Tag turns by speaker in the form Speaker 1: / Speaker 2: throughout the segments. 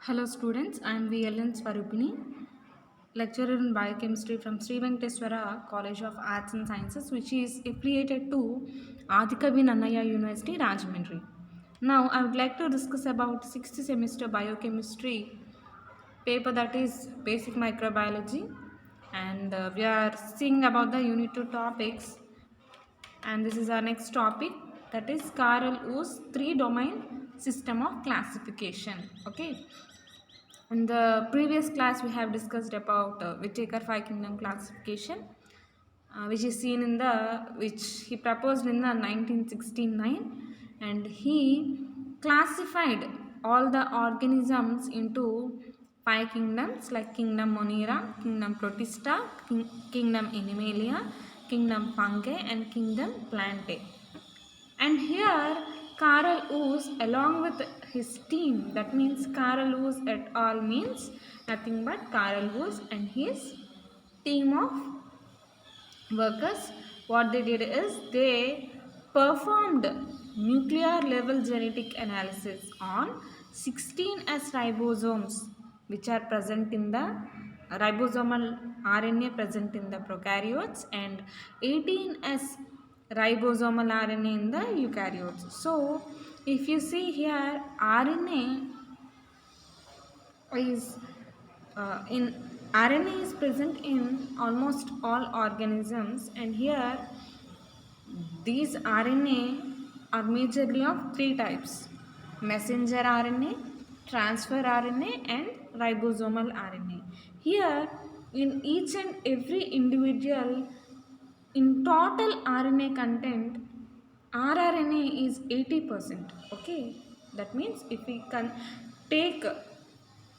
Speaker 1: Hello students, I am VLN Swarupini, lecturer in biochemistry from Sri Venkateswara College of Arts and Sciences, which is affiliated to Adikavi Nannaya University, Rajahmundry. Now I would like to discuss about 6th semester biochemistry paper, that is basic microbiology, and we are seeing about the unit 2 topics, and this is our next topic, that is Carl Woolf's three domain system of classification. Okay, in the previous class, we have discussed about Whittaker Five Kingdom classification, which is seen in the which he proposed in the 1969, and he classified all the organisms into five kingdoms like Kingdom Monera, Kingdom Protista, Kingdom Animalia, Kingdom Fungi, and Kingdom Plantae. And here Carl Woese along with his team, that means Carl Woese et al. Means nothing but Carl Woese and his team of workers, what they did is they performed nuclear level genetic analysis on 16S ribosomes which are present in the ribosomal RNA present in the prokaryotes and 18S ribosomal RNA in the eukaryotes. So if you see here, RNA is in RNA is present in almost all organisms, and here these RNA are majorly of three types: messenger RNA, transfer RNA, and ribosomal RNA. Here, in each and every individual, in total RNA content, rRNA is 80%. Okay, that means if we can take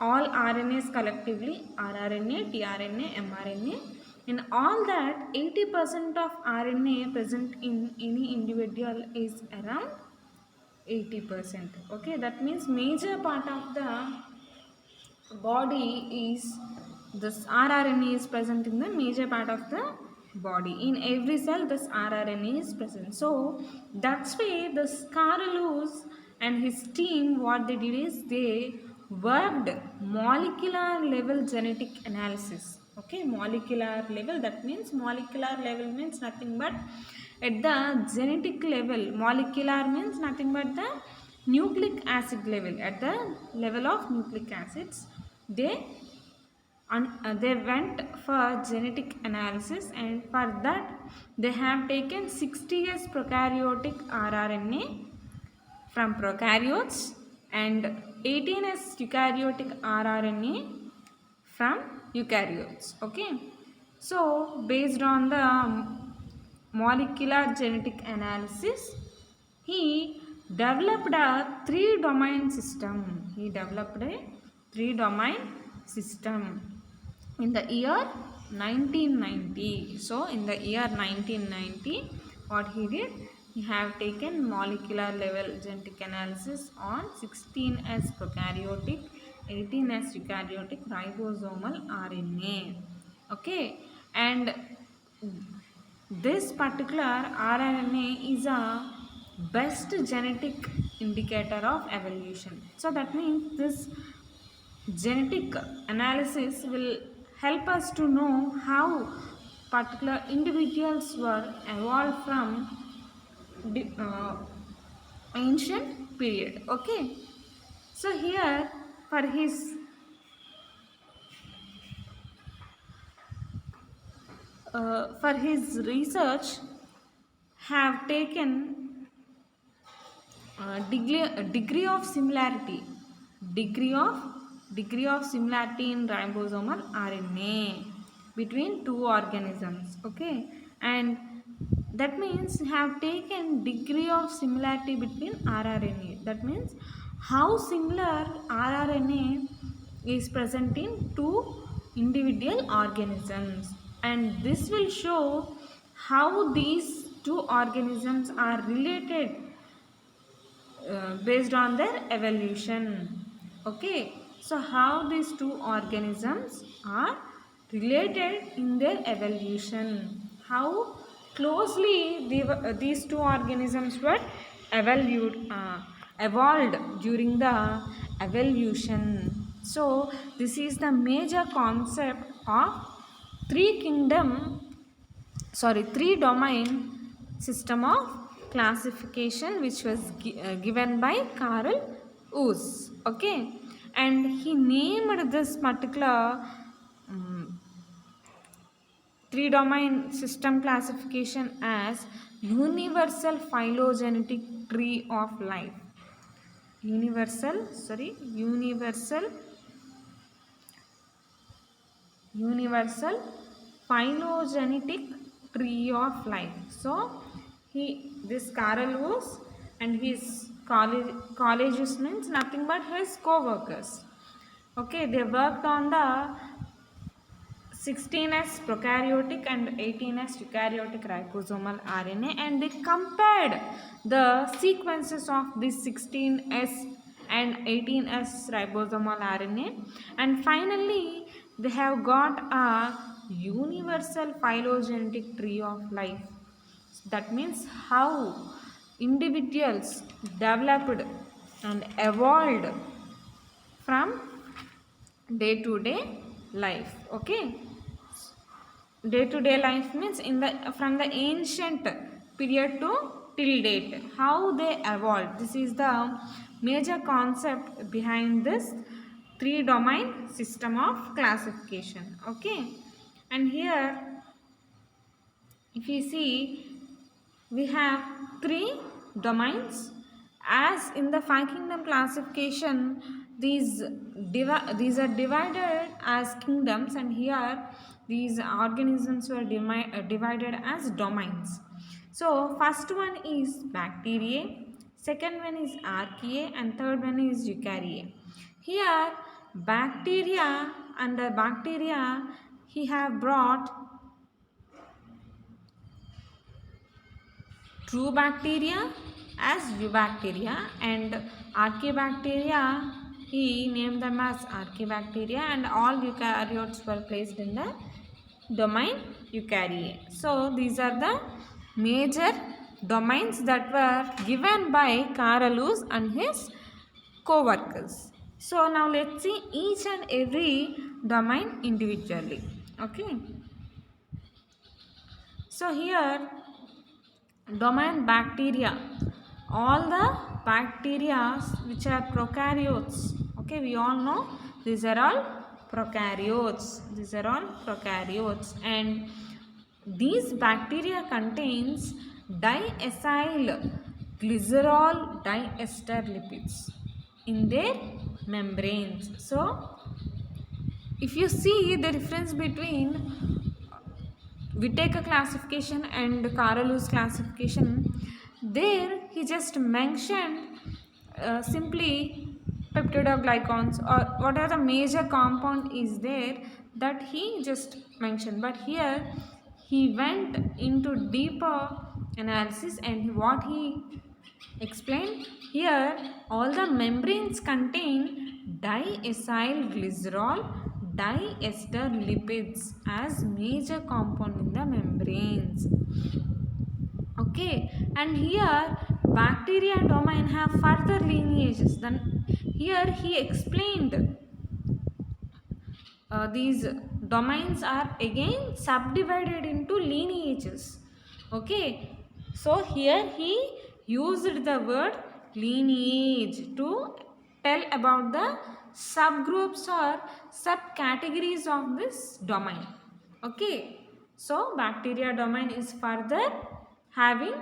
Speaker 1: all RNAs collectively, rRNA, tRNA, mRNA, in all that 80% of RNA present in any individual is around 80%. Okay, that means major part of the body is this rRNA is present in the major part of the body. In every cell this rRNA is present. So that's why this Carl Woese and his team, what they did is they worked molecular level genetic analysis. Okay, molecular level, that means molecular level means nothing but at the genetic level. Molecular means nothing but the nucleic acid level. At the level of nucleic acids, they went for genetic analysis, and for that they have taken 60S prokaryotic rRNA from prokaryotes and 18S eukaryotic rRNA from eukaryotes. Okay, so based on the molecular genetic analysis, he developed a three domain system. He developed a three domain system in the year 1990. So in the year 1990, what he did, he have taken molecular level genetic analysis on 16S prokaryotic, 18S eukaryotic ribosomal RNA. Okay, and this particular RNA is a best genetic indicator of evolution. So that means this genetic analysis will help us to know how particular individuals were evolved from ancient period. Okay, so here for his research have taken degree of similarity, degree of degree of similarity in ribosomal RNA between two organisms. Okay, and that means have taken degree of similarity between rRNA. That means how similar rRNA is present in two individual organisms, and this will show how these two organisms are related based on their evolution. Okay, so how these two organisms are related in their evolution, how closely these two organisms were evolved during the evolution. So this is the major concept of three domain system of classification, which was given by Carl Woese. Okay, and he named this particular three domain system classification as universal phylogenetic tree of life. Universal phylogenetic tree of life. So this Carl Woese and his colleges means nothing but his co-workers. Okay, they worked on the 16s prokaryotic and 18s eukaryotic ribosomal RNA, and they compared the sequences of this 16s and 18s ribosomal RNA, and finally they have got a universal phylogenetic tree of life. That means how individuals developed and evolved from day to day life. Okay, day to day life means from the ancient period to till date, how they evolved. This is the major concept behind this three domain system of classification. Okay, and here if you see, we have three domains. As in the five kingdom classification, these are divided as kingdoms, and here these organisms were divided as domains. So first one is bacteriae, second one is archaea, and third one is eukaryae. Here bacteria, under bacteria he have brought true bacteria as eubacteria, and archaebacteria he named them as archaebacteria, and all eukaryotes were placed in the domain eukaryae. So these are the major domains that were given by Carl Woese and his co-workers. So now let's see each and every domain individually. Okay, so here domain bacteria, all the bacteria which are prokaryotes. Okay, we all know these are all prokaryotes. And these bacteria contains diacyl glycerol diester lipids in their membranes. So if you see the difference between Whittaker classification and Carl Woese classification, there he just mentioned simply peptidoglycans or whatever the major compound is there, that he just mentioned, but here he went into deeper analysis, and what he explained here, all the membranes contain diacyl glycerol diester lipids as major compound in the membranes. Okay, and here bacteria domain have further lineages. Then here he explained these domains are again subdivided into lineages. Okay, so here he used the word lineage to tell about the subgroups or subcategories of this domain. Okay, so bacteria domain is further having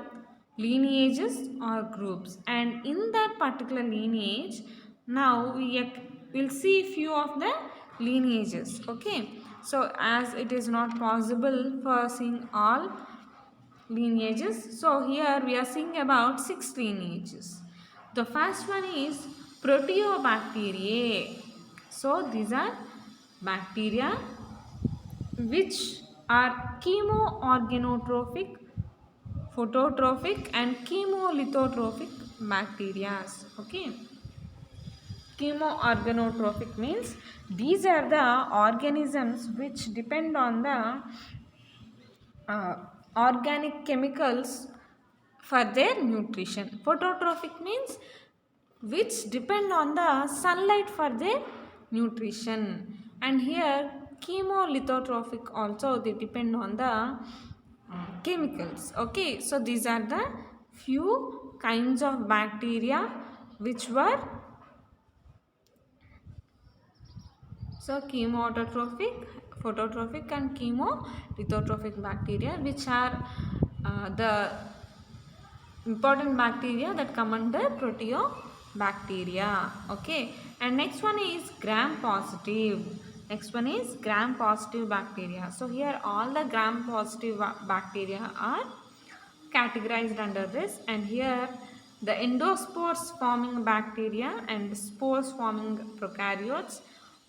Speaker 1: lineages or groups, and in that particular lineage now we will see few of the lineages. Okay, so as it is not possible for seeing all lineages, so here we are seeing about 6 lineages. The first one is Proteobacteriae. So these are bacteria which are chemoorganotrophic, phototrophic and chemolithotrophic bacteria. Okay, chemoorganotrophic means these are the organisms which depend on the organic chemicals for their nutrition. Phototrophic means which depend on the sunlight for their nutrition. And here chemolithotrophic also, they depend on the chemicals. Okay, so these are the few kinds of bacteria which were chemotrophic, phototrophic and chemolithotrophic bacteria, which are the important bacteria that come under proteobacteria. Okay, and next one is gram positive. Next one is gram positive bacteria. So here all the gram positive bacteria are categorized under this, and here the endospores forming bacteria and spores forming prokaryotes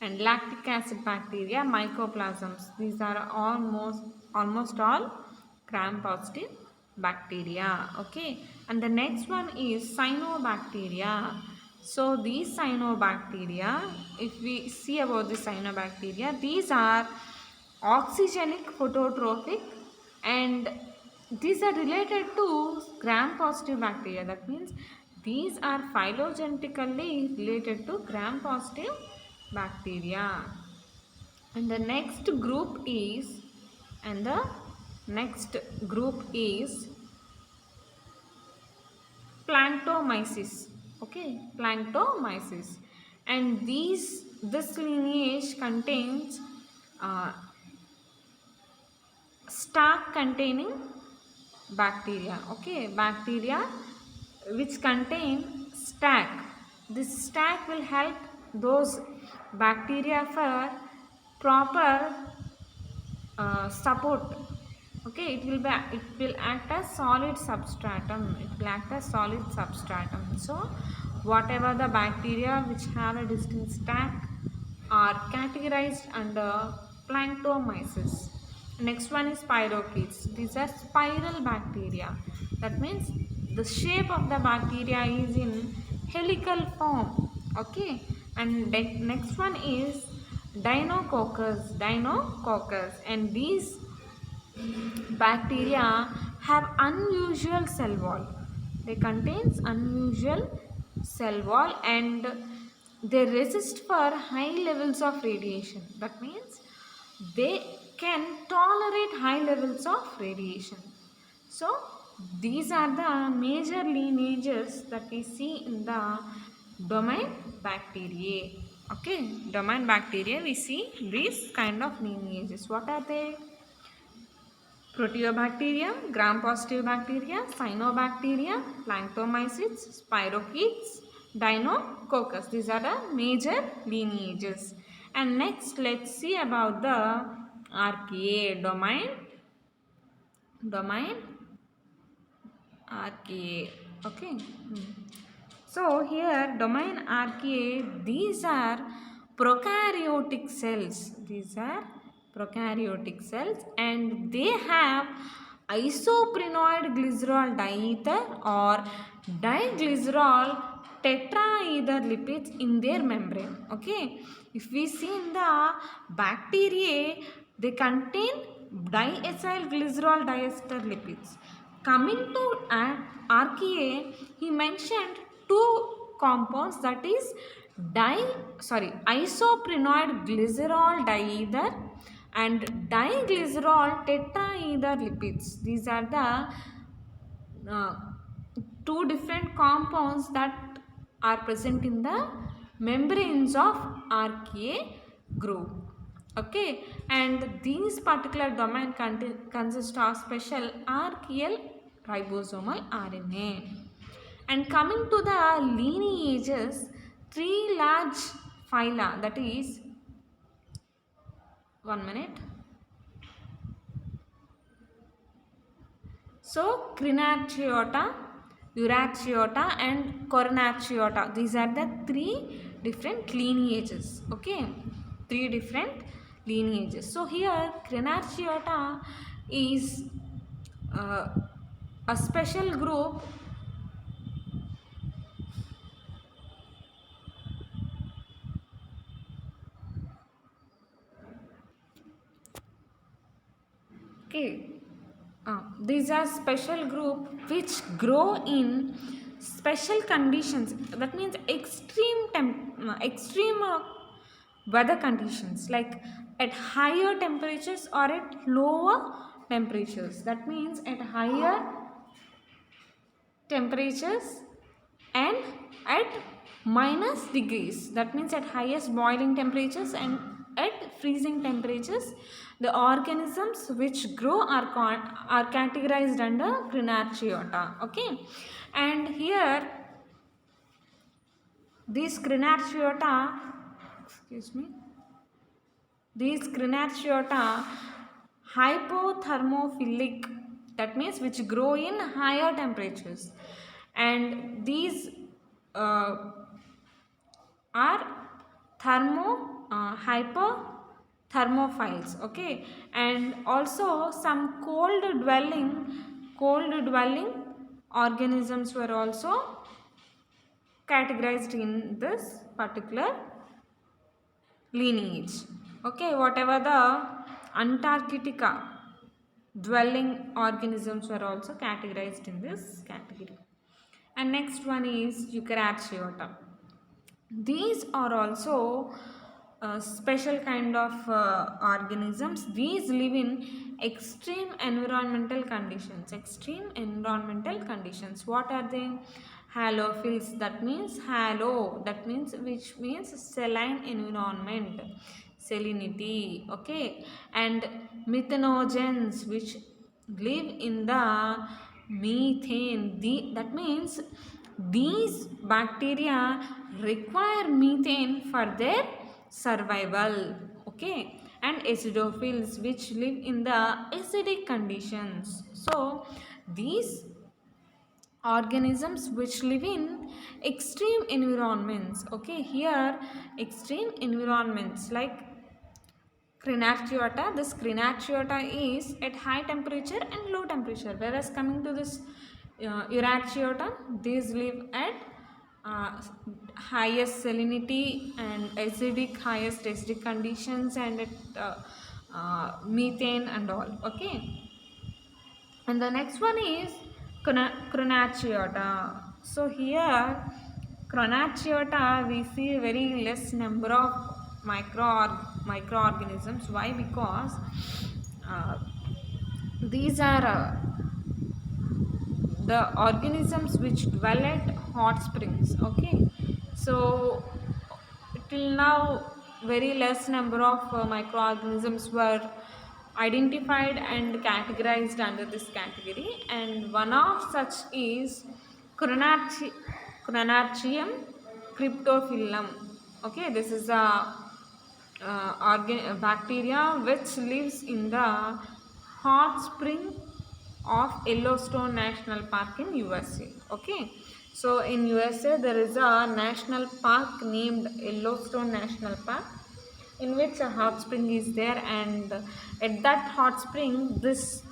Speaker 1: and lactic acid bacteria, mycoplasms, these are almost all gram positive bacteria. Okay, and the next one is cyanobacteria. So these cyanobacteria, if we see about the cyanobacteria, these are oxygenic phototrophic, and these are related to gram positive bacteria. That means these are phylogenetically related to gram positive bacteria. And the next group is planktomyces. Okay, planktomyces, and this lineage contains stalk containing bacteria. Okay, bacteria which contain stack. This stack will help those bacteria for proper support. Okay, it will act as solid substratum. So whatever the bacteria which have a distinct stack are categorized under planktomyces. Next one is spirochetes. These are spiral bacteria. That means the shape of the bacteria is in helical form. Okay, and next one is Deinococcus, and these bacteria have unusual cell wall. They contains unusual cell wall, and they resist for high levels of radiation. That means they can tolerate high levels of radiation. So these are the major lineages that we see in the domain bacteriae. Okay, domain bacteria, we see these kind of lineages. What are they? Proteobacteria, gram-positive bacteria, cyanobacteria, planktomyces, spirochetes, Deinococcus. These are the major lineages. And next, let's see about the archaea, domain archaea. Okay. So here domain archaea, these are prokaryotic cells. And they have isoprenoid glycerol diether or diglycerol tetraether lipids in their membrane. Okay, if we see in the bacteria, they contain diacyl glycerol diester lipids. Coming to archaea, he mentioned two compounds, that is isoprenoid glycerol diether and diglycerol tetraether lipids. These are the two different compounds that are present in the membranes of archaea group. Okay, and these particular domain consist of special archaeal ribosomal RNA. And coming to the lineages, three large phyla, that is, 1 minute. So Crenarchaeota, Euarchaeota and Coronarchaeota, these are the three different lineages. Okay, three different lineages. So here Crenarchaeota is a special group these are special group which grow in special conditions. That means extreme weather conditions, like at higher temperatures or at lower temperatures. That means at higher temperatures and at minus degrees. That means at highest boiling temperatures and at freezing temperatures, the organisms which grow are categorized under Crenarchaeota. Okay, and here these Crenarchaeota, excuse me, these Crenarchaeota hypothermophilic, that means which grow in higher temperatures, and these uh, are hyperthermophiles. Okay, and also some cold dwelling organisms were also categorized in this particular lineage. Okay, whatever the Antarctica dwelling organisms were also categorized in this category. And next one is Eukaryote. These are also special kind of organisms. These live in extreme environmental conditions. Extreme environmental conditions. What are they? Halophils. That means halo. That means which means saline environment. Salinity. Okay. And methanogens, which live in the methane. That means these bacteria require methane for their survival. Okay, and acidophils, which live in the acidic conditions. So these organisms which live in extreme environments. Okay, here extreme environments like Crenarchaeota. This Crenarchaeota is at high temperature and low temperature, whereas coming to this Euarchaeota, these live at highest salinity and highest acidic conditions, and at methane and all. Okay, and the next one is Crenarchaeota. So here Crenarchaeota we see very less number of microorganisms. Why? Because uh, these are the organisms which dwell at hot springs. Okay, so till now very less number of microorganisms were identified and categorized under this category, and one of such is Crenarchaeum cryptophyllum. Okay, this is a bacteria which lives in the hot spring of Yellowstone National Park in USA. Okay, so in USA there is a national park named Yellowstone National Park, in which a hot spring is there, and at that hot spring this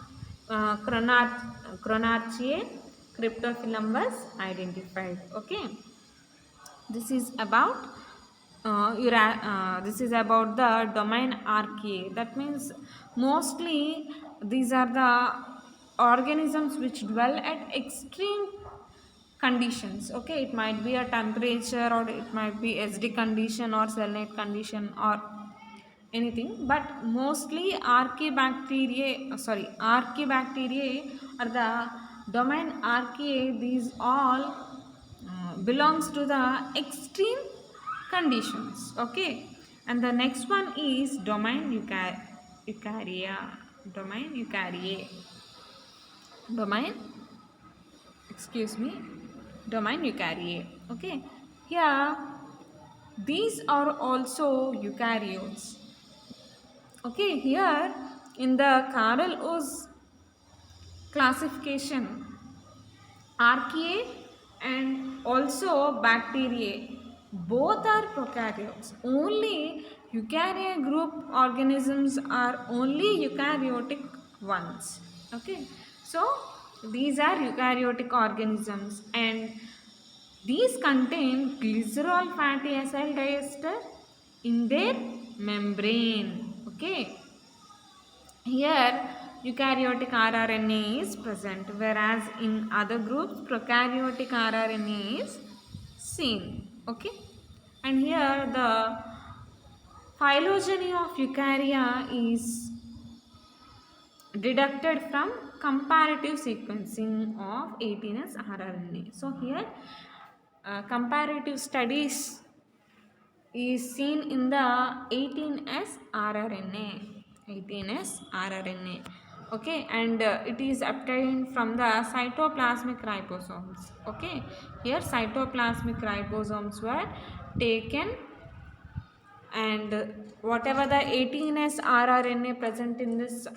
Speaker 1: Crenarchaeae cryptophyllum was identified. Okay, this is about this is about the domain Archaea. That means mostly these are the organisms which dwell at extreme conditions. Okay, it might be a temperature, or it might be SD condition or salinate condition or anything, but mostly Archaebacteriae are the domain Archaea. These all belongs to the extreme conditions. Okay, and the next one is Eukarya. Domain Eukaryae. Domain, excuse me, domain Eukaryae. Okay, here these are also eukaryotes. Okay, here in the Carl Oz classification, Archaea and also Bacteriae, both are prokaryotes. Only eukarya group organisms are only eukaryotic ones. Okay, so these are eukaryotic organisms, and these contain glycerol fatty acyl diester in their membrane. Okay, here eukaryotic rRNA is present, whereas in other groups prokaryotic rRNA is seen. Okay, and here the Phylogeny of Eukarya is deducted from comparative sequencing of 18S rRNA. So here comparative studies is seen in the 18S rRNA. 18S rRNA. Okay, and it is obtained from the cytoplasmic ribosomes. Okay, here cytoplasmic ribosomes were taken, and whatever the 18S rRNA present in this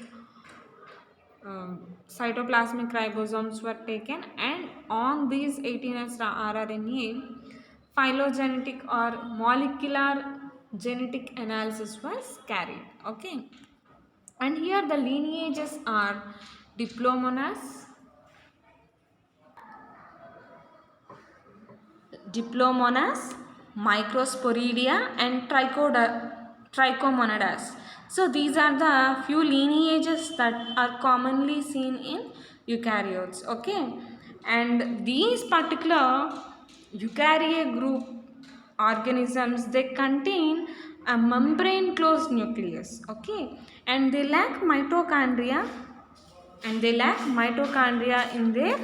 Speaker 1: cytoplasmic ribosomes were taken, and on these 18S rRNA phylogenetic or molecular genetic analysis was carried. Okay, and here the lineages are Diplomonas, Microsporidia, and Trichomonadas. So these are the few lineages that are commonly seen in eukaryotes. Okay, and these particular eukaryote group organisms, they contain a membrane closed nucleus. Okay, and they lack mitochondria, in their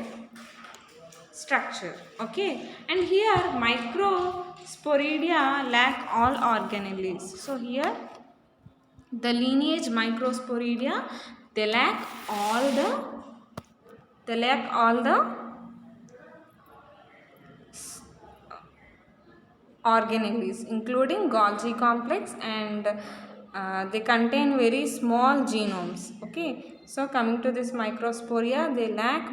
Speaker 1: structure. Okay, and here Microsporidia lack all organelles. So here the lineage Microsporidia, they lack all the organelles, including Golgi complex, and they contain very small genomes. Okay, so coming to this Microsporia, they lack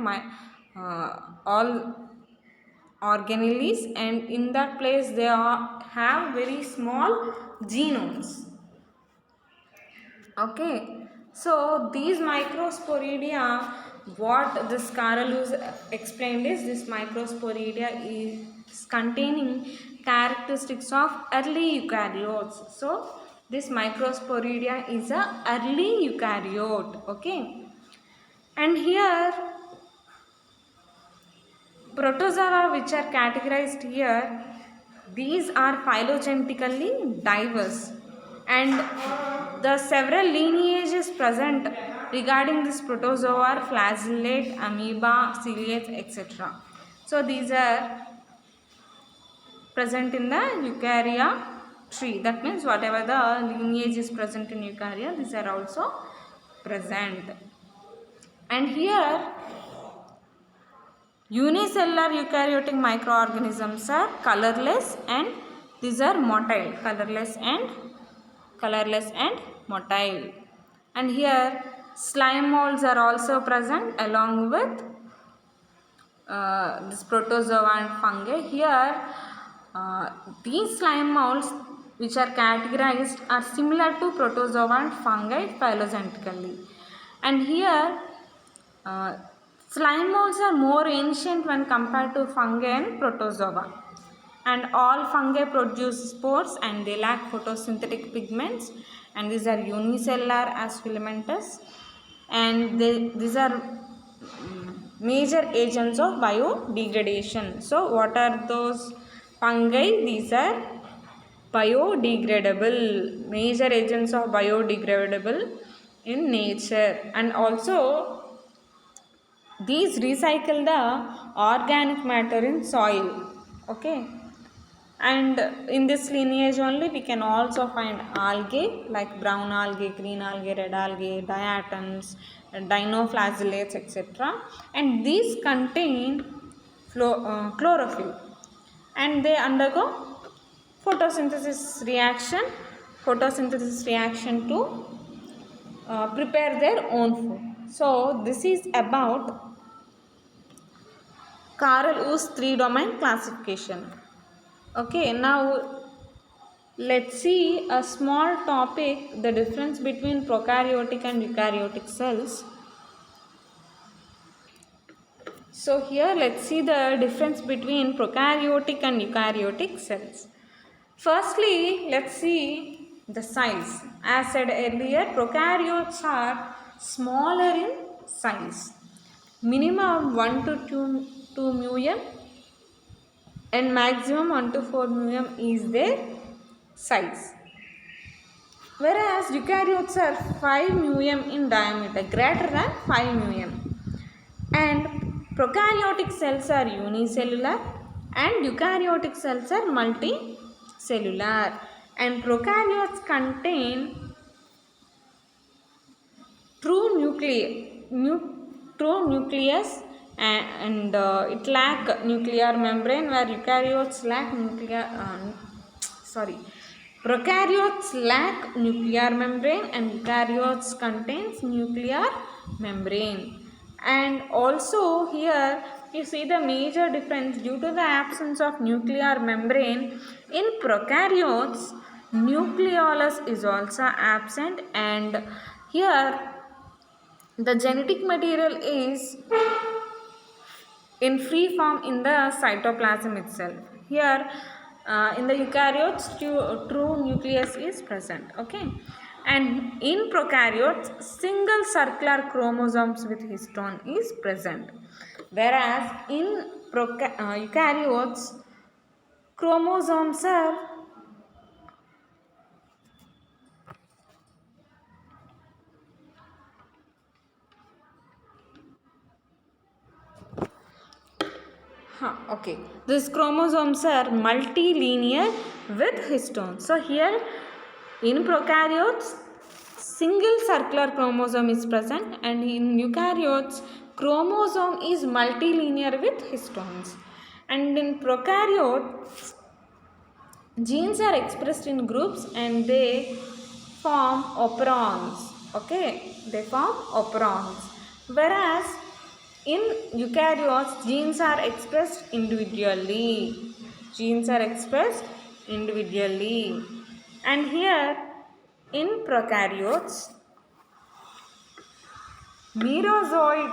Speaker 1: all organelles, and in that place they have very small genomes. Okay, so these Microsporidia, what this Carolus explained is, this Microsporidia is containing characteristics of early eukaryotes. So this Microsporidia is a early eukaryote. Okay, and here protozoa which are categorized here, these are phylogenetically diverse, and the several lineages present regarding this protozoa are flagellate, amoeba, ciliates, etc. So these are present in the eukarya tree. That means whatever the lineage is present in eukarya, these are also present. And here unicellular eukaryotic microorganisms are colorless, and these are motile, colorless and motile. And here slime molds are also present along with this protozoa and fungi. Here these slime molds which are categorized are similar to protozoa and fungi phylogenetically. And here slime molds are more ancient when compared to fungi and protozoa. And all fungi produce spores, and they lack photosynthetic pigments, and these are unicellular as filamentous, and these are major agents of biodegradation. So what are those fungi? These are biodegradable, major agents of biodegradable in nature, and also these recycle the organic matter in soil. Okay, and in this lineage only we can also find algae like brown algae, green algae, red algae, diatoms, dinoflagellates, etc. And these contain chlorophyll, and they undergo photosynthesis reaction to prepare their own food. So this is about Carl-Woese 3-domain classification. Okay, now let's see a small topic, the difference between prokaryotic and eukaryotic cells. So here let's see the difference between prokaryotic and eukaryotic cells. Firstly, let's see the size. As said earlier, prokaryotes are smaller in size, minimum 1 to 2 μm, and maximum 1 to 4 μm is their size. whereas eukaryotes are 5 μm in diameter, greater than 5 μm. And prokaryotic cells are unicellular and eukaryotic cells are multicellular. And prokaryotes contain true nucleus and it lack nuclear membrane, where eukaryotes lack prokaryotes lack nuclear membrane and eukaryotes contains nuclear membrane. And also here you see the major difference. Due to the absence of nuclear membrane in prokaryotes, nucleolus is also absent, and here the genetic material is in free form in the cytoplasm itself. Here in the eukaryotes, true nucleus is present. Okay, and in prokaryotes, single circular chromosomes with histone is present, whereas in eukaryotes, chromosomes are okay. These chromosomes are multilinear with histone. So here in prokaryotes, single circular chromosome is present, and in eukaryotes, chromosome is multilinear with histones. And in prokaryotes, genes are expressed in groups and they form operons. Okay, they form operons. Whereas in eukaryotes, genes are expressed individually. Genes are expressed individually. And here in prokaryotes, merozoid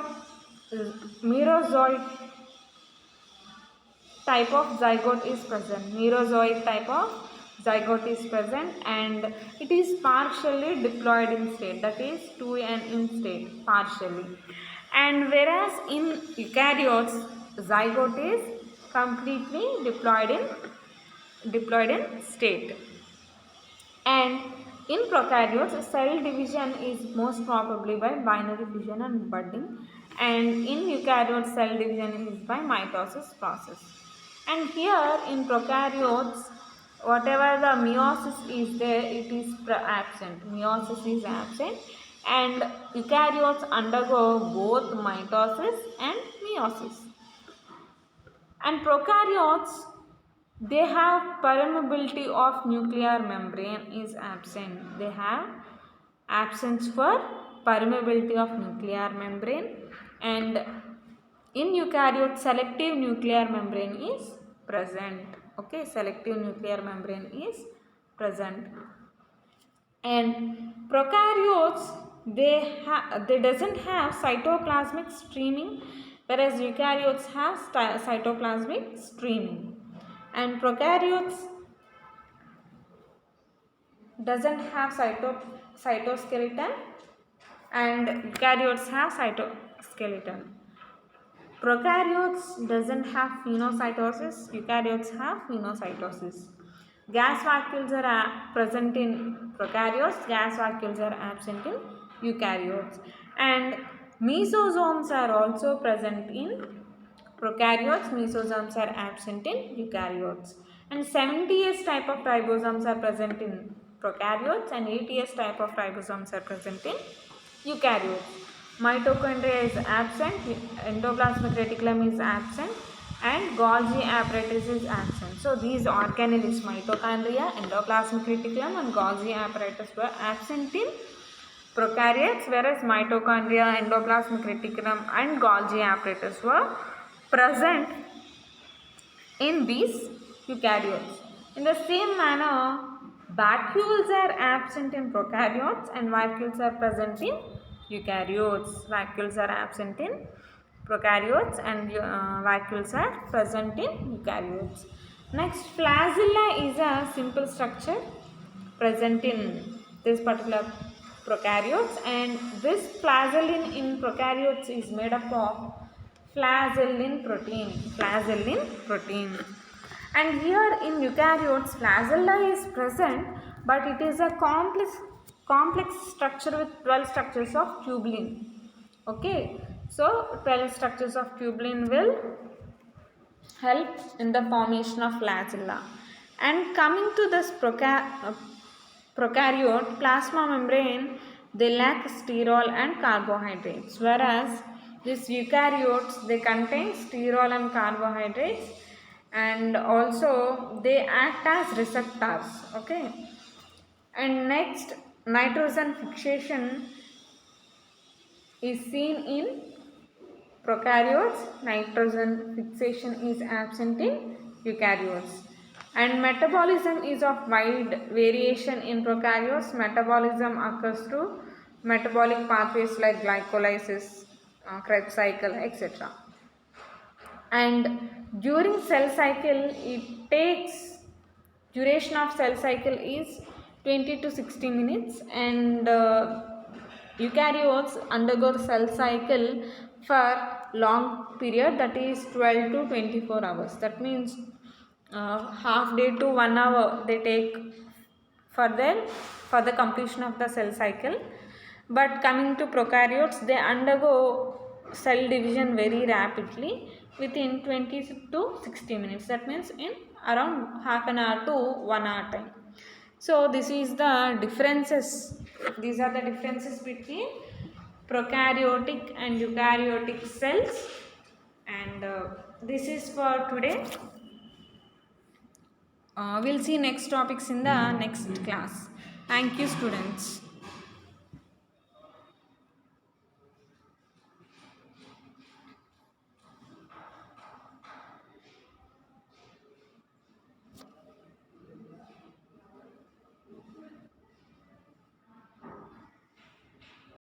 Speaker 1: type of zygote is present. Merozoid type of zygote is present, and it is partially diploid in state, that is 2n in state, partially. And whereas in eukaryotes, zygote is completely diploid in state. And in prokaryotes, cell division is most probably by binary fission and budding, and in eukaryotes, cell division is by mitosis process. And here in prokaryotes, whatever the meiosis is there, it is absent. Meiosis is absent, and eukaryotes undergo both mitosis and meiosis. And prokaryotes, they have permeability of nuclear membrane is absent. They have absence for permeability of nuclear membrane, and in eukaryotes, selective nuclear membrane is present. Okay, selective nuclear membrane is present. And prokaryotes, they doesn't have cytoplasmic streaming, whereas eukaryotes have cytoplasmic streaming. And prokaryotes doesn't have cytoskeleton, and eukaryotes have cytoskeleton. Prokaryotes doesn't have phagocytosis, eukaryotes have phagocytosis. Gas vacuoles are present in prokaryotes, gas vacuoles are absent in eukaryotes. And mesosomes are also present in prokaryotes, mesosomes are absent in eukaryotes. And 70S type of ribosomes are present in prokaryotes, and 80S type of ribosomes are present in eukaryotes. Mitochondria is absent, endoplasmic reticulum is absent, and Golgi apparatus is absent. So these organelles, mitochondria, endoplasmic reticulum and Golgi apparatus were absent in prokaryotes, whereas mitochondria, endoplasmic reticulum and Golgi apparatus were present in these eukaryotes. In the same manner, vacuoles are absent in prokaryotes and vacuoles are present in eukaryotes. Vacuoles are absent in prokaryotes and vacuoles are present in eukaryotes. Next, flagella is a simple structure present in this particular prokaryotes, and this flagellin in prokaryotes is made up of flagellin protein. And here in eukaryotes, flagella is present, but it is a complex structure with 12 structures of tubulin. Okay, so 12 structures of tubulin will help in the formation of flagella. And coming to this prokaryote, plasma membrane, they lack sterol and carbohydrates, whereas these eukaryotes, they contain sterol and carbohydrates, and also they act as receptors. Okay, and next, nitrogen fixation is seen in prokaryotes, nitrogen fixation is absent in eukaryotes. And metabolism is of wide variation in prokaryotes. Metabolism occurs through metabolic pathways like glycolysis, Krebs cycle, etc. And during cell cycle, it takes, duration of cell cycle is 20 to 60 minutes, and eukaryotes undergo cell cycle for long period, that is 12 to 24 hours. That means half day to 1 hour they take for the completion of the cell cycle. But coming to prokaryotes, they undergo cell division very rapidly within 20 to 60 minutes. That means in around half an hour to 1 hour time. So this is the differences. These are the differences between prokaryotic and eukaryotic cells. And this is for today. We'll see next topics in the next class. Thank you, students.